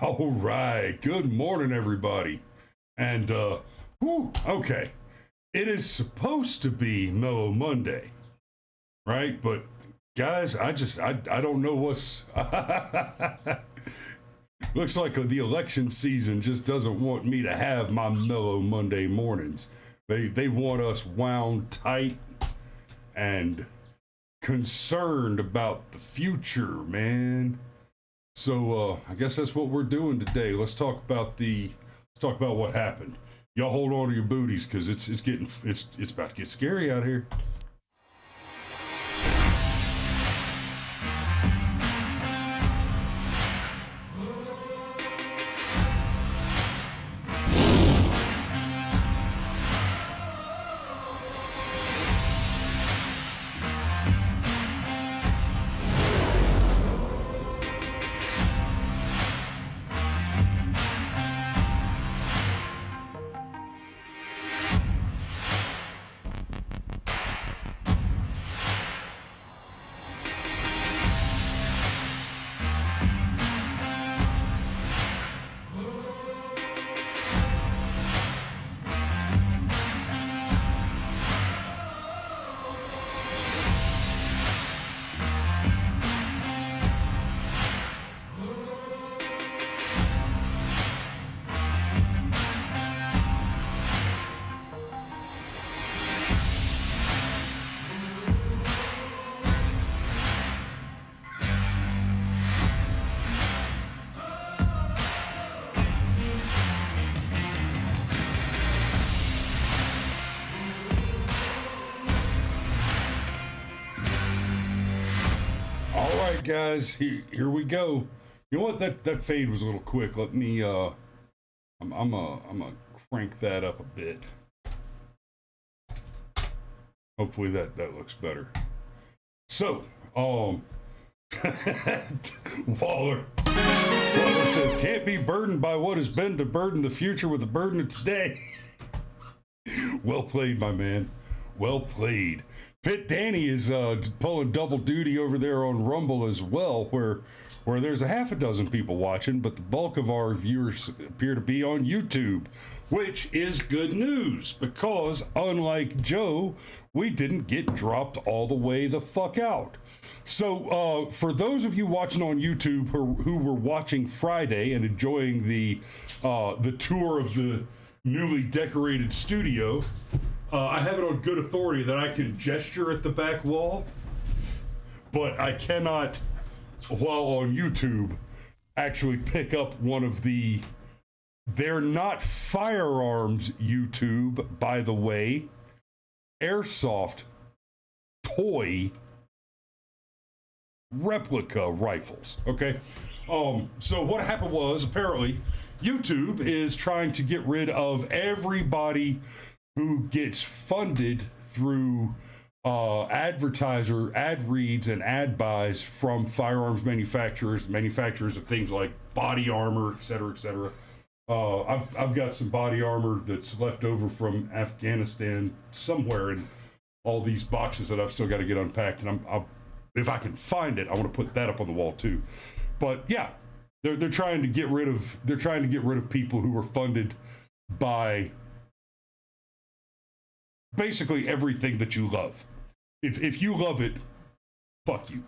All right. Good morning, everybody. And, okay. It is supposed to be Mellow Monday, right? But, guys, I don't know what's. Looks like the election season just doesn't want me to have my Mellow Monday mornings. They want us wound tight and concerned about the future, man. So I guess that's what we're doing today. Let's talk about what happened. Y'all hold on to your booties because it's about to get scary out here. Guys, here we go. You know what? That fade was a little quick. Let me I'm gonna crank that up a bit. Hopefully that looks better. So, Waller says can't be burdened by what has been to burden the future with the burden of today. Well played, my man. Well played. Pit Danny is pulling double duty over there on Rumble as well, where there's a half a dozen people watching, but the bulk of our viewers appear to be on YouTube, which is good news because, unlike Joe, we didn't get dropped all the way the fuck out. So, for those of you watching on YouTube who were watching Friday and enjoying the tour of the newly decorated studio, I have it on good authority that I can gesture at the back wall, but I cannot, while on YouTube, actually pick up one of the... They're not firearms, YouTube, by the way. Airsoft toy replica rifles, okay? So what happened was, apparently, YouTube is trying to get rid of everybody who gets funded through ad reads and ad buys from firearms manufacturers of things like body armor, et cetera, et cetera. I've got some body armor that's left over from Afghanistan somewhere in all these boxes that I've still got to get unpacked, and I'll if I can find it, I want to put that up on the wall too. But yeah, they're trying to get rid of people who were funded by basically everything that you love. If you love it, fuck you.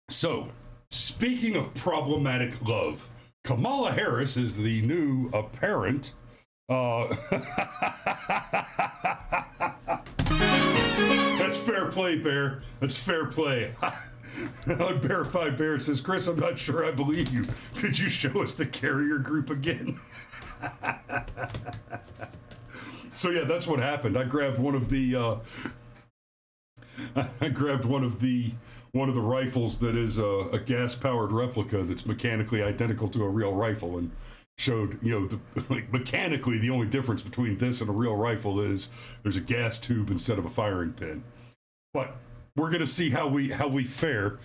So, speaking of problematic love, Kamala Harris is the new apparent That's fair play, Bear. That's fair play. Unverified Bear says, Chris, I'm not sure I believe you. Could you show us the carrier group again? So yeah, that's what happened. I grabbed one of the rifles that is a gas-powered replica that's mechanically identical to a real rifle, and showed, mechanically the only difference between this and a real rifle is there's a gas tube instead of a firing pin. But we're gonna see how we fare.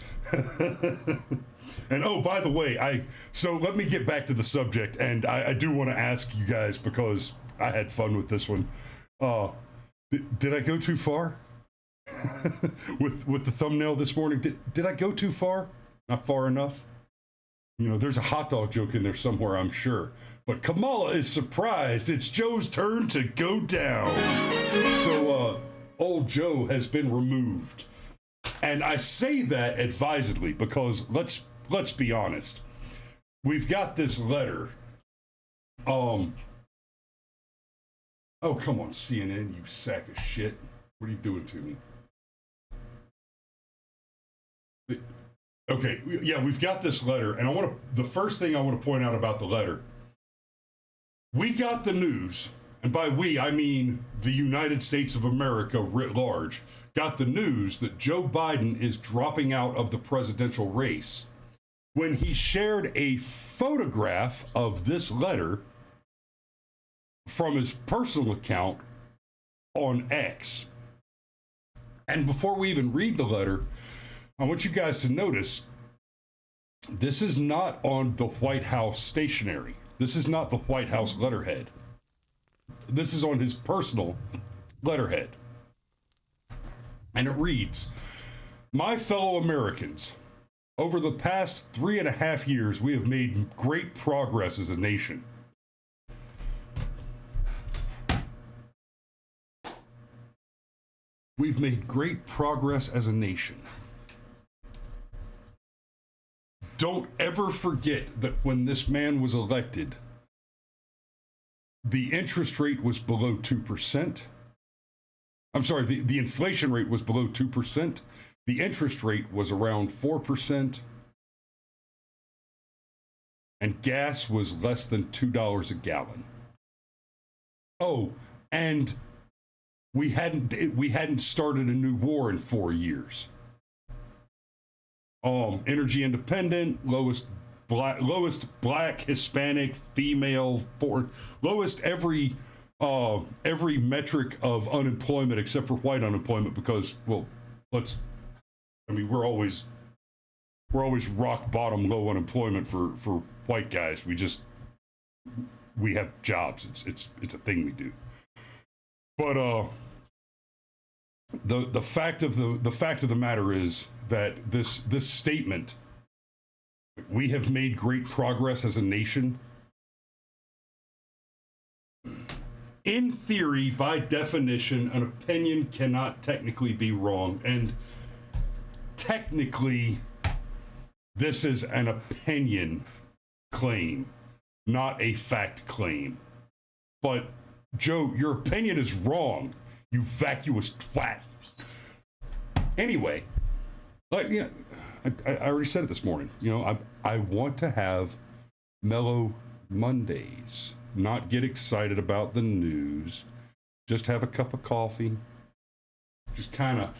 And oh, by the way, so let me get back to the subject, and I do want to ask you guys, because I had fun with this one. Did I go too far with the thumbnail this morning? Did I go too far? Not far enough? You know, there's a hot dog joke in there somewhere, I'm sure. But Kamala is surprised it's Joe's turn to go down. So, old Joe has been removed. And I say that advisedly because let's be honest. We've got this letter. Oh, come on, CNN, you sack of shit. What are you doing to me? Okay, yeah, we've got this letter, and the first thing I want to point out about the letter, we got the news, and by we, I mean the United States of America writ large, got the news that Joe Biden is dropping out of the presidential race when he shared a photograph of this letter from his personal account on X. And before we even read the letter, I want you guys to notice this is not on the White House stationery. This is not the White House letterhead. This is on his personal letterhead. And it reads, "My fellow Americans, over the past 3.5 years, we have made great progress as a nation. We've made great progress as a nation. Don't ever forget that when this man was elected, the interest rate was below 2%. I'm sorry, the inflation rate was below 2%. The interest rate was around 4%. And gas was less than $2 a gallon. Oh, and we hadn't started a new war in 4 years. Energy independent, lowest black, Hispanic, female, foreign, lowest every metric of unemployment except for white unemployment because, well, we're always rock bottom low unemployment for white guys. We have jobs. It's a thing we do. But the fact of the matter is that this statement, we have made great progress as a nation. In theory, by definition, an opinion cannot technically be wrong, and technically, this is an opinion claim, not a fact claim. But Joe, your opinion is wrong, you vacuous twat. Anyway, I already said it this morning. I want to have mellow Mondays, not get excited about the news, just have a cup of coffee, just kind of,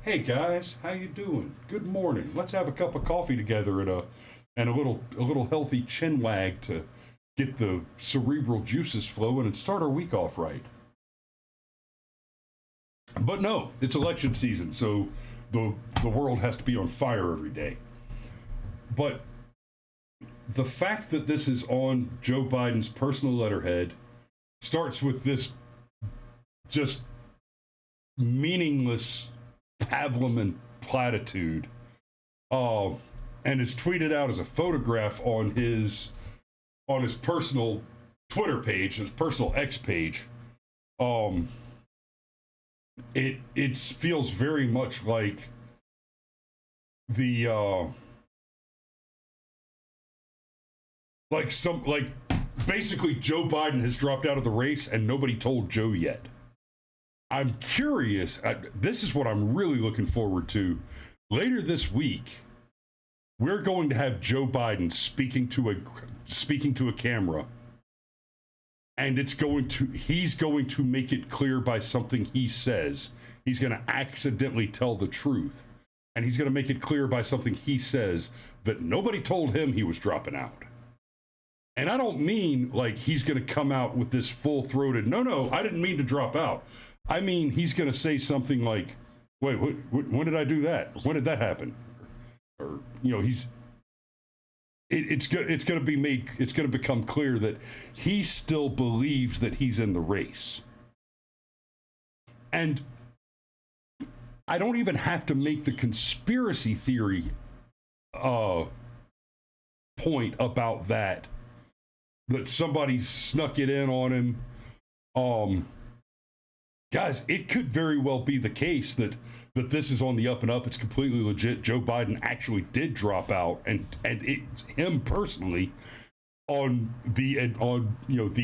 hey guys, how you doing? Good morning. Let's have a cup of coffee together and a little healthy chin wag to get the cerebral juices flowing and start our week off right. But no, it's election season, so the world has to be on fire every day. But the fact that this is on Joe Biden's personal letterhead starts with this just meaningless Pavlovian platitude, and it's tweeted out as a photograph on his personal Twitter page, his personal X page. It feels very much like the basically Joe Biden has dropped out of the race and nobody told Joe yet. I'm curious. This is what I'm really looking forward to. Later this week, we're going to have Joe Biden speaking to a camera, and he's going to make it clear by something he says. He's going to accidentally tell the truth, and he's going to make it clear by something he says that nobody told him he was dropping out. And I don't mean like he's going to come out with this full-throated, no, I didn't mean to drop out. I mean, he's going to say something like, wait, when did I do that? When did that happen? Or, it's going to become clear that he still believes that he's in the race. And I don't even have to make the conspiracy theory point about that somebody snuck it in on him. Guys, it could very well be the case that this is on the up and up. It's completely legit. Joe Biden actually did drop out, and it's him personally on the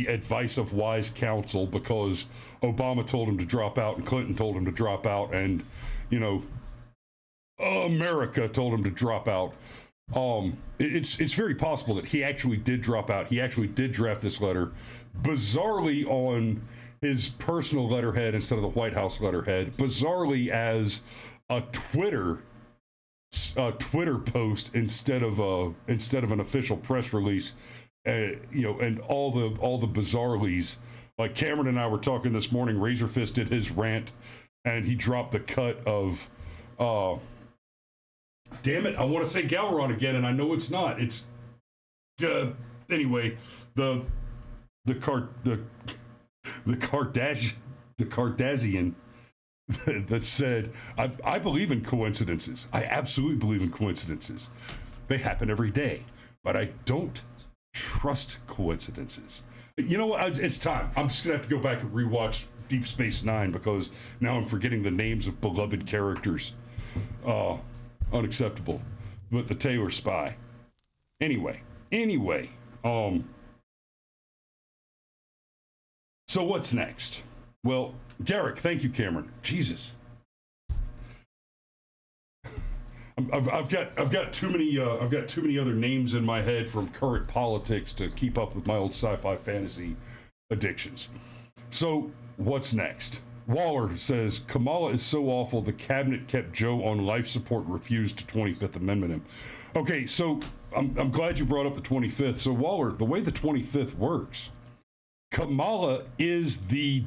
advice of wise counsel, because Obama told him to drop out and Clinton told him to drop out, and America told him to drop out. It's very possible that he actually did drop out. He actually did draft this letter, bizarrely on his personal letterhead instead of the White House letterhead, bizarrely as a Twitter post instead of an official press release. And all the bizarrelies. Like Cameron and I were talking this morning. Razorfist did his rant, and he dropped the cut of, damn it, I want to say Gowron again, and I know it's not. It's anyway, the Kardashian that said, I believe in coincidences. I absolutely believe in coincidences. They happen every day, but I don't trust coincidences. You know what? It's time. I'm just gonna have to go back and rewatch Deep Space Nine, because now I'm forgetting the names of beloved characters. Unacceptable. But the Taylor spy. Anyway. So what's next? Well, Derek, thank you, Cameron. Jesus. I've got too many other names in my head from current politics to keep up with my old sci-fi fantasy addictions. So what's next? Waller says Kamala is so awful the cabinet kept Joe on life support, refused to 25th Amendment him. Okay, so I'm glad you brought up the 25th. So Waller, the way the 25th works, Kamala is the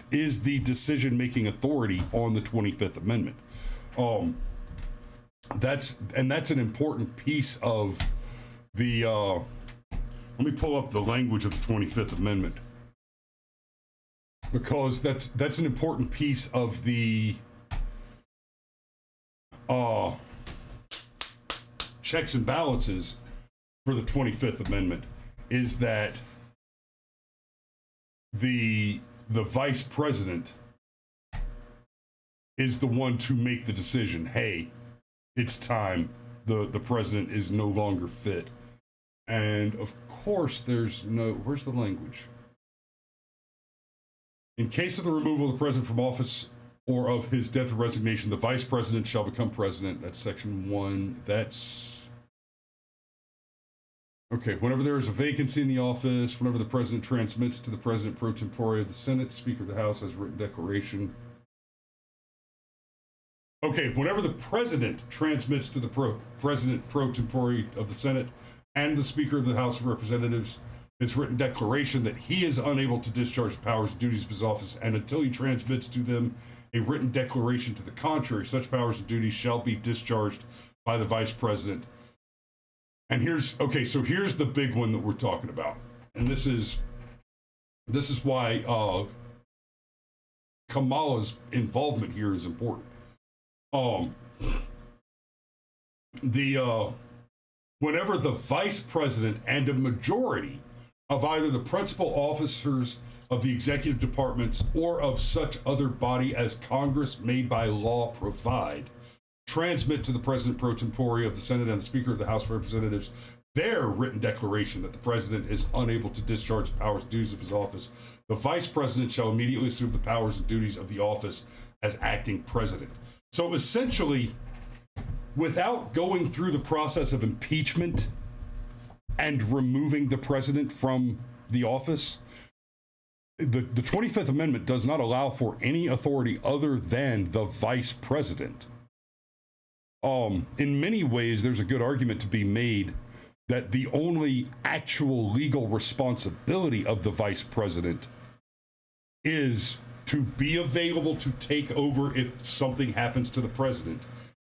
decision-making authority on the 25th Amendment. That's an important piece of the let me pull up the language of the 25th Amendment, because that's an important piece of the checks and balances for the 25th Amendment, is that the vice president is the one to make the decision. Hey, it's time. The president is no longer fit. And of course, where's the language? In case of the removal of the president from office or of his death or resignation, the vice president shall become president. That's section 1. Okay, whenever there is a vacancy in the office, whenever the president transmits to the president pro tempore of the Senate, Speaker of the House has written declaration. Okay, whenever the president transmits to the president pro tempore of the Senate and the Speaker of the House of Representatives his written declaration that he is unable to discharge the powers and duties of his office, and until he transmits to them a written declaration to the contrary, such powers and duties shall be discharged by the vice president. And here's the big one that we're talking about. And this is why Kamala's involvement here is important. Whenever the vice president and a majority of either the principal officers of the executive departments or of such other body as Congress may by law provide transmit to the president pro tempore of the Senate and the Speaker of the House of Representatives their written declaration that the president is unable to discharge the powers and duties of his office, the vice president shall immediately assume the powers and duties of the office as acting president. So essentially, without going through the process of impeachment and removing the president from the office, the 25th Amendment does not allow for any authority other than the vice president. In many ways, there's a good argument to be made that the only actual legal responsibility of the vice president is to be available to take over if something happens to the president,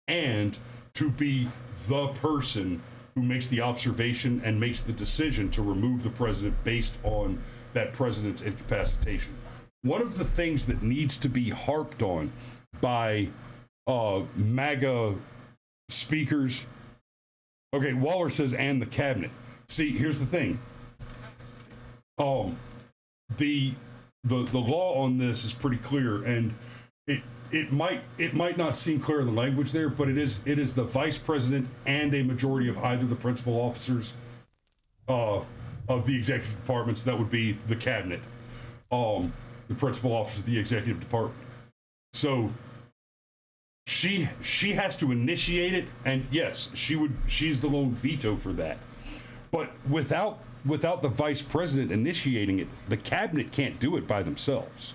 and to be the person who makes the observation and makes the decision to remove the president based on that president's incapacitation. One of the things that needs to be harped on by MAGA speakers. Okay, Waller says, and the cabinet. See, here's the thing. The law on this is pretty clear, and it might not seem clear in the language there, but it is the vice president and a majority of either the principal officers of the executive departments. That would be the cabinet, the principal officer of the executive department. So she has to initiate it, and yes, she's the lone veto for that. But without the vice president initiating it, the cabinet can't do it by themselves.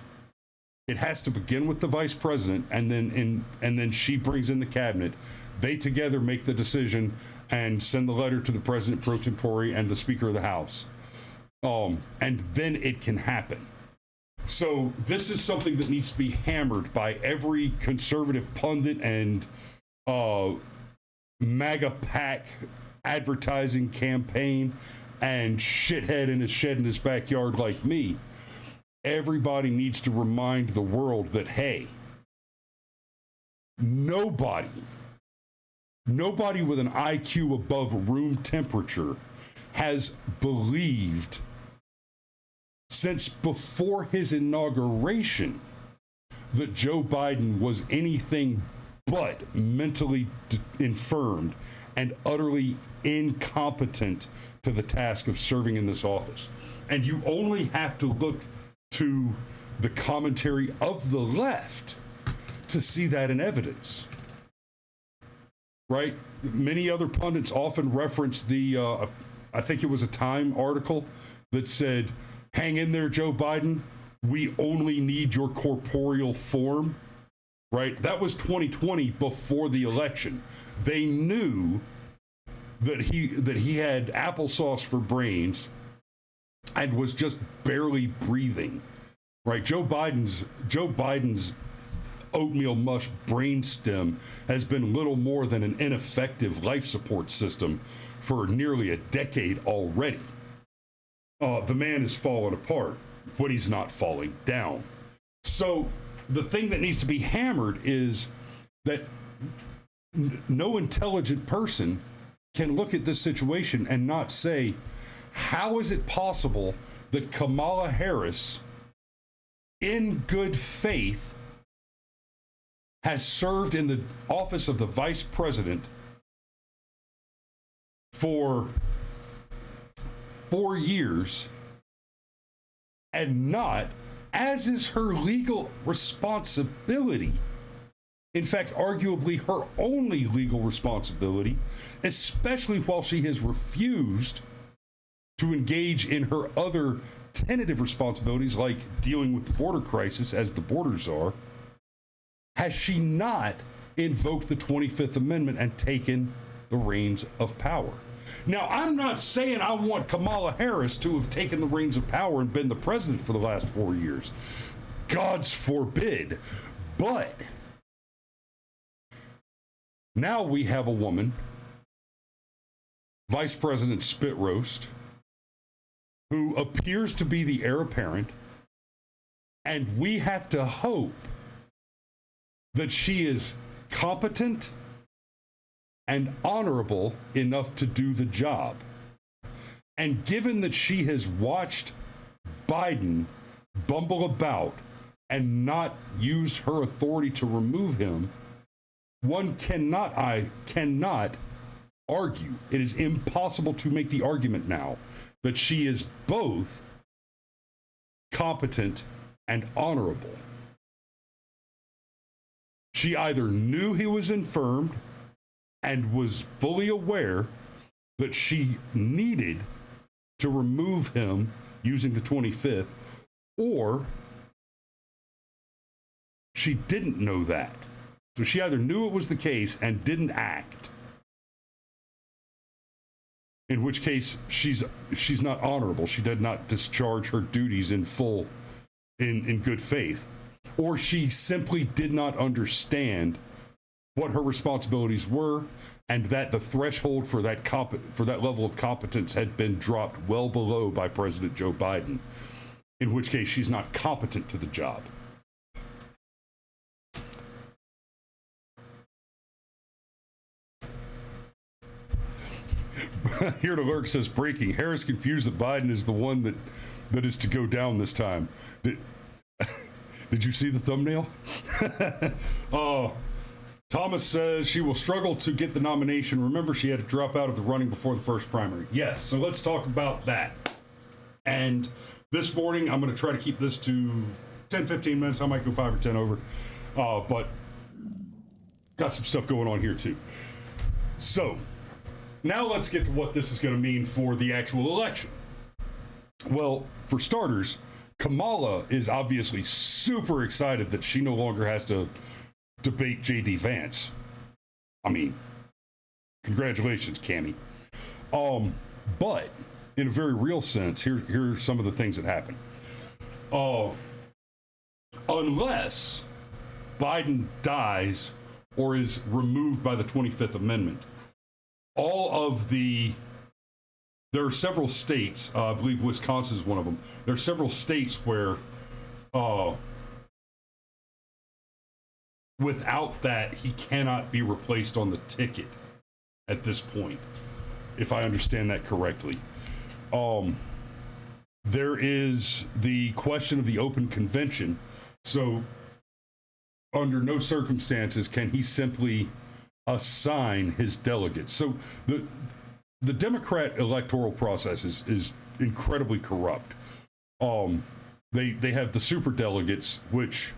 It has to begin with the vice president, and then she brings in the cabinet. They together make the decision and send the letter to the president pro tempore and the speaker of the house, and then it can happen. So this is something that needs to be hammered by every conservative pundit and MAGA PAC advertising campaign and shithead in a shed in his backyard like me. Everybody needs to remind the world that, hey, nobody with an IQ above room temperature has believed since before his inauguration that Joe Biden was anything but mentally infirmed and utterly incompetent to the task of serving in this office. And you only have to look to the commentary of the left to see that in evidence. Right? Many other pundits often reference the, I think it was a Time article that said, hang in there, Joe Biden. We only need your corporeal form. Right? That was 2020 before the election. They knew that he had applesauce for brains and was just barely breathing. Right? Joe Biden's oatmeal mush brainstem has been little more than an ineffective life support system for nearly a decade already. The man is falling apart, but he's not falling down. So the thing that needs to be hammered is that no intelligent person can look at this situation and not say, how is it possible that Kamala Harris, in good faith, has served in the office of the vice president for 4 years and not, as is her legal responsibility, in fact, arguably her only legal responsibility, especially while she has refused to engage in her other tentative responsibilities like dealing with the border crisis as the borders are, has she not invoked the 25th Amendment and taken the reins of power? Now, I'm not saying I want Kamala Harris to have taken the reins of power and been the president for the last 4 years. God's forbid. But now we have a woman, Vice President Spit Roast, who appears to be the heir apparent, and we have to hope that she is competent and honorable enough to do the job. And given that she has watched Biden bumble about and not used her authority to remove him, one cannot argue. It is impossible to make the argument now that she is both competent and honorable. She either knew he was infirmed and was fully aware that she needed to remove him using the 25th, or she didn't know that. So she either knew it was the case and didn't act, in which case she's not honorable. She did not discharge her duties in full, in good faith, or she simply did not understand what her responsibilities were, and that the threshold for that level of competence had been dropped well below by President Joe Biden, in which case she's not competent to the job. Here to lurk says breaking. Harris confused that Biden is the one that is to go down this time. Did you see the thumbnail? Thomas says she will struggle to get the nomination. Remember, she had to drop out of the running before the first primary. Yes, so let's talk about that. And this morning, I'm going to try to keep this to 10, 15 minutes. I might go 5 or 10 over. But got some stuff going on here, too. So now let's get to what this is going to mean for the actual election. Well, for starters, Kamala is obviously super excited that she no longer has to debate J.D. Vance. I mean, congratulations, Cammie. But in a very real sense, here are some of the things that happen. Unless Biden dies or is removed by the 25th Amendment, there are several states, I believe Wisconsin is one of them. There are several states where without that, he cannot be replaced on the ticket at this point, if I understand that correctly. There is the question of the open convention. So under no circumstances can he simply assign his delegates. So the Democrat electoral process is incredibly corrupt. They have the super delegates, which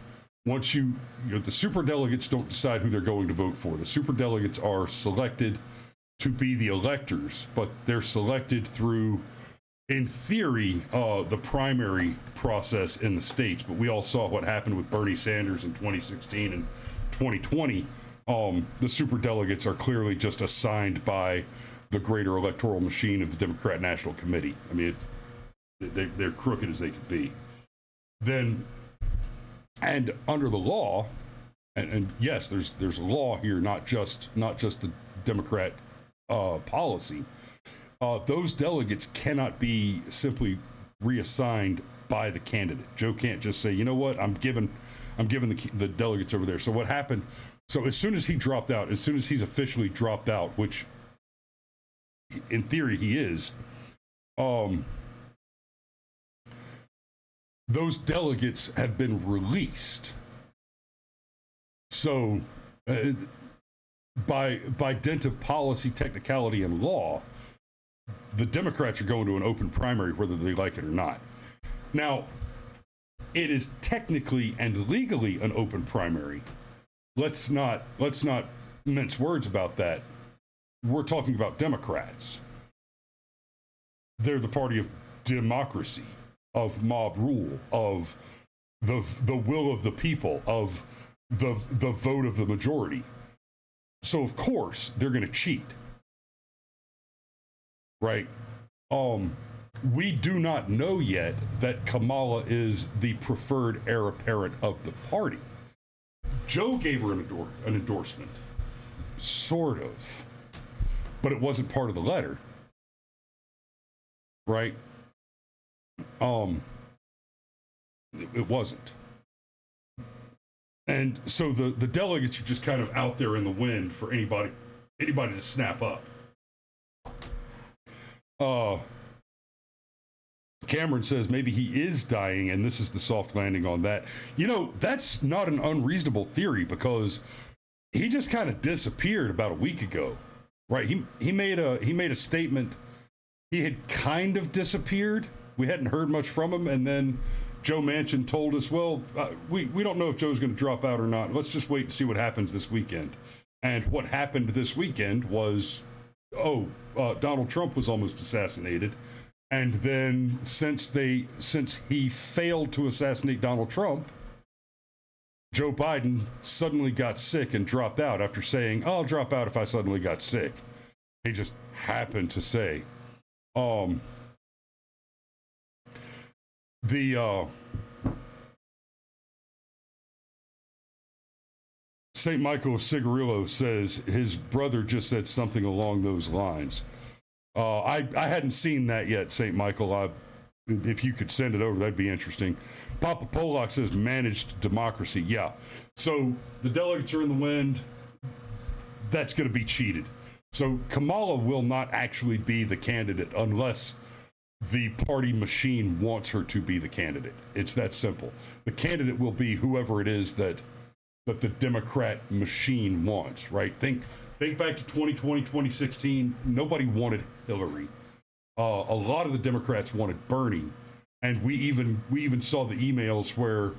once the super delegates don't decide who they're going to vote for. The super delegates are selected to be the electors, but they're selected through, in theory, the primary process in the states. But we all saw what happened with Bernie Sanders in 2016 and 2020. The super delegates are clearly just assigned by the greater electoral machine of the Democrat National Committee. I mean, they're crooked as they could be. And under the law, and yes, there's a law here, not just the Democrat policy. Those delegates cannot be simply reassigned by the candidate. Joe can't just say, you know what, I'm giving the delegates over there. So what happened? So as soon as he dropped out, as soon as he's officially dropped out, which in theory he is, those delegates have been released. So by dint of policy, technicality, and law, the Democrats are going to an open primary whether they like it or not. Now, it is technically and legally an open primary. Let's not mince words about that. We're talking about Democrats. They're the party of democracy, of mob rule, of the will of the people, of the vote of the majority. So of course they're going to cheat, right? We do not know yet that Kamala is the preferred heir apparent of the party. Joe gave her an endorsement, sort of, but it wasn't part of the letter, right? It wasn't. And so the delegates are just kind of out there in the wind for anybody to snap up. Cameron says maybe he is dying, and this is the soft landing on that. You know, that's not an unreasonable theory, because he just kind of disappeared about a week ago, right? He made a statement. He had kind of disappeared. We hadn't heard much from him, and then Joe Manchin told us, well, we don't know if Joe's going to drop out or not. Let's just wait and see what happens this weekend. And what happened this weekend was, Donald Trump was almost assassinated. And then since he failed to assassinate Donald Trump, Joe Biden suddenly got sick and dropped out after saying, I'll drop out if I suddenly got sick. He just happened to say. St. Michael of Cigarillo says his brother just said something along those lines. I hadn't seen that yet, St. Michael. If you could send it over, that'd be interesting. Papa Polak says managed democracy. Yeah. So the delegates are in the wind. That's going to be cheated. So Kamala will not actually be the candidate unless the party machine wants her to be the candidate. It's that simple. The candidate will be whoever it is that the Democrat machine wants, right? Think back to 2020, 2016. Nobody wanted Hillary. A lot of the Democrats wanted Bernie, and we even saw the emails where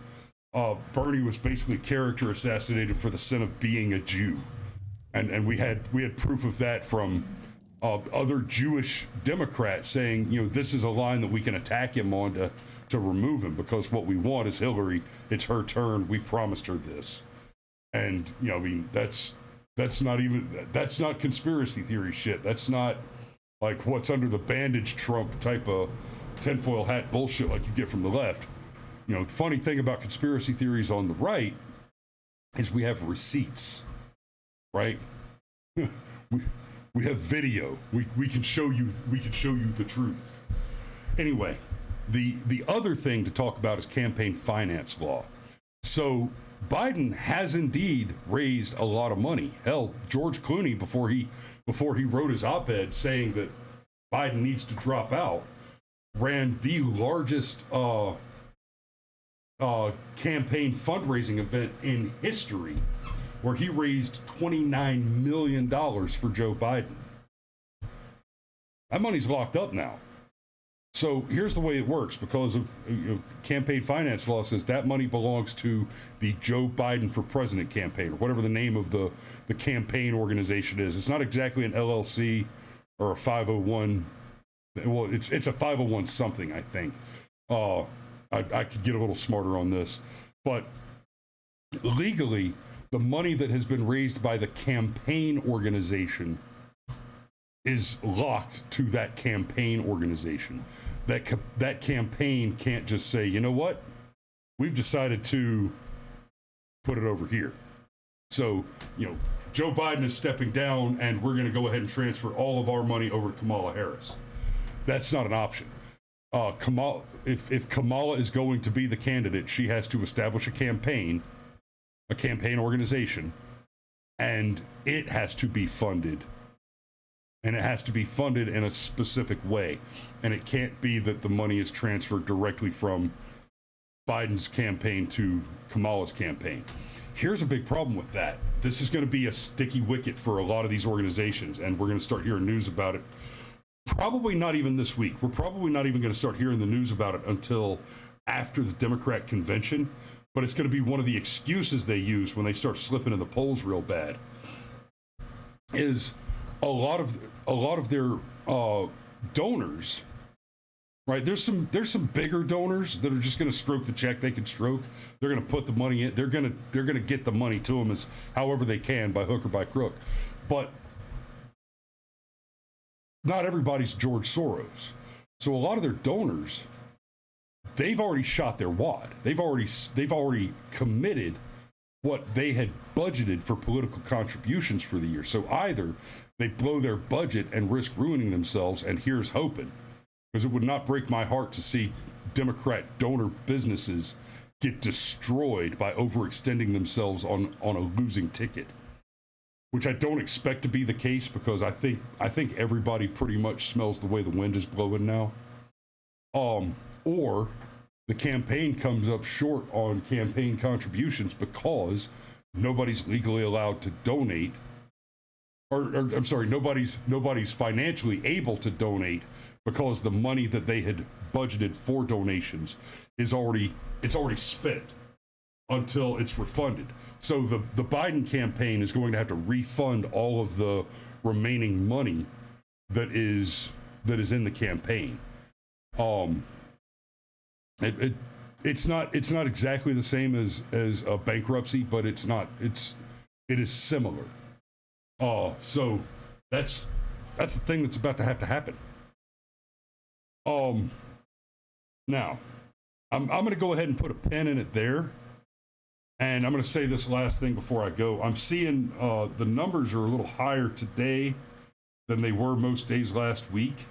Bernie was basically character assassinated for the sin of being a Jew, and we had proof of that from other Jewish Democrats saying, this is a line that we can attack him on to remove him, because what we want is Hillary. It's her turn. We promised her this. And, that's not conspiracy theory shit. That's not like what's under the bandage Trump type of tinfoil hat bullshit like you get from the left. The funny thing about conspiracy theories on the right is we have receipts, right? We have video. We can show you the truth. Anyway, the other thing to talk about is campaign finance law. So Biden has indeed raised a lot of money. Hell, George Clooney, before he wrote his op-ed saying that Biden needs to drop out, ran the largest campaign fundraising event in history, where he raised $29 million for Joe Biden. That money's locked up now. So here's the way it works. Because of campaign finance law says that money belongs to the Joe Biden for President campaign, or whatever the name of the campaign organization is. It's not exactly an LLC or a 501. Well, it's a 501 something, I think. I could get a little smarter on this. But legally, the money that has been raised by the campaign organization is locked to that campaign organization. That campaign can't just say, you know what, we've decided to put it over here. So, Joe Biden is stepping down, and we're going to go ahead and transfer all of our money over to Kamala Harris. That's not an option. If Kamala is going to be the candidate, she has to establish a campaign organization, and it has to be funded. And it has to be funded in a specific way. And it can't be that the money is transferred directly from Biden's campaign to Kamala's campaign. Here's a big problem with that. This is going to be a sticky wicket for a lot of these organizations, and we're going to start hearing news about it. Probably not even this week. We're probably not even going to start hearing the news about it until after the Democrat convention. But it's going to be one of the excuses they use when they start slipping in the polls real bad. Is a lot of their donors, right? There's some bigger donors that are just going to stroke the check they can stroke. They're going to put the money in. They're going to get the money to them as however they can, by hook or by crook. But not everybody's George Soros. So a lot of their donors, they've already shot their wad. They've already committed what they had budgeted for political contributions for the year. So either they blow their budget and risk ruining themselves, and here's hoping, because it would not break my heart to see Democrat donor businesses get destroyed by overextending themselves on a losing ticket, which I don't expect to be the case, because I think everybody pretty much smells the way the wind is blowing now. Or the campaign comes up short on campaign contributions because nobody's legally allowed to donate, or I'm sorry, nobody's financially able to donate, because the money that they had budgeted for donations is already spent until it's refunded. So the Biden campaign is going to have to refund all of the remaining money that is in the campaign. It's not exactly the same as a bankruptcy, but it is similar. So that's the thing that's about to happen. Now I'm going to go ahead and put a pin in it there, and I'm going to say this last thing before I go. I'm seeing the numbers are a little higher today than they were most days last week,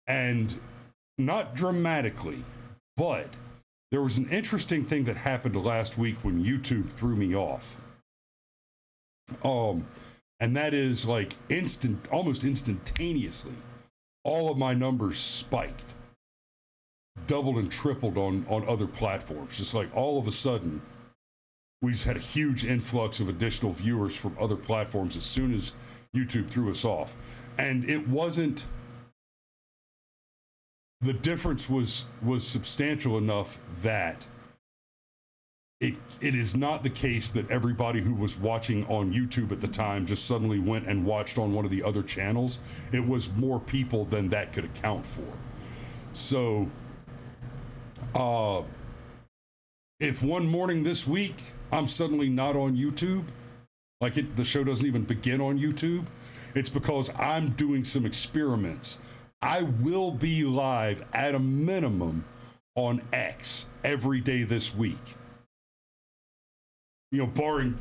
and not dramatically, but there was an interesting thing that happened last week when YouTube threw me off. And that is like almost instantaneously, all of my numbers spiked, doubled and tripled on other platforms. Just like all of a sudden, we just had a huge influx of additional viewers from other platforms as soon as YouTube threw us off. And it wasn't, the difference was substantial enough that it is not the case that everybody who was watching on YouTube at the time just suddenly went and watched on one of the other channels. It was more people than that could account for. So, if one morning this week I'm suddenly not on YouTube, like the show doesn't even begin on YouTube, it's because I'm doing some experiments. I will be live at a minimum on X every day this week. You know, barring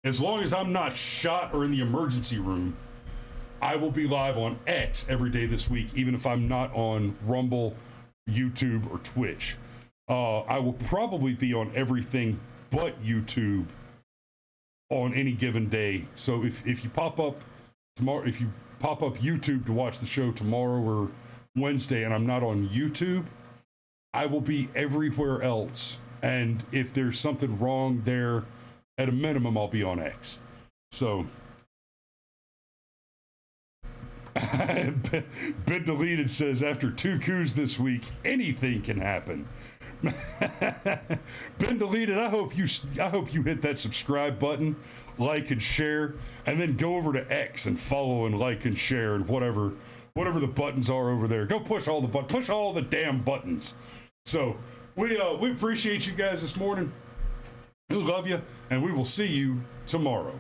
as long as I'm not shot or in the emergency room, I will be live on X every day this week, even if I'm not on Rumble, YouTube, or Twitch. I will probably be on everything but YouTube on any given day. So if you pop up tomorrow, if you pop up YouTube to watch the show tomorrow or Wednesday and I'm not on YouTube, I will be everywhere else. And if there's something wrong there, at a minimum, I'll be on X. So, Been Deleted says, after 2 coups this week, anything can happen. Been Deleted, I hope you hit that subscribe button, like and share, and then go over to X and follow and like and share and whatever the buttons are over there. Go push all the damn buttons. So we appreciate you guys this morning. We love you, and we will see you tomorrow.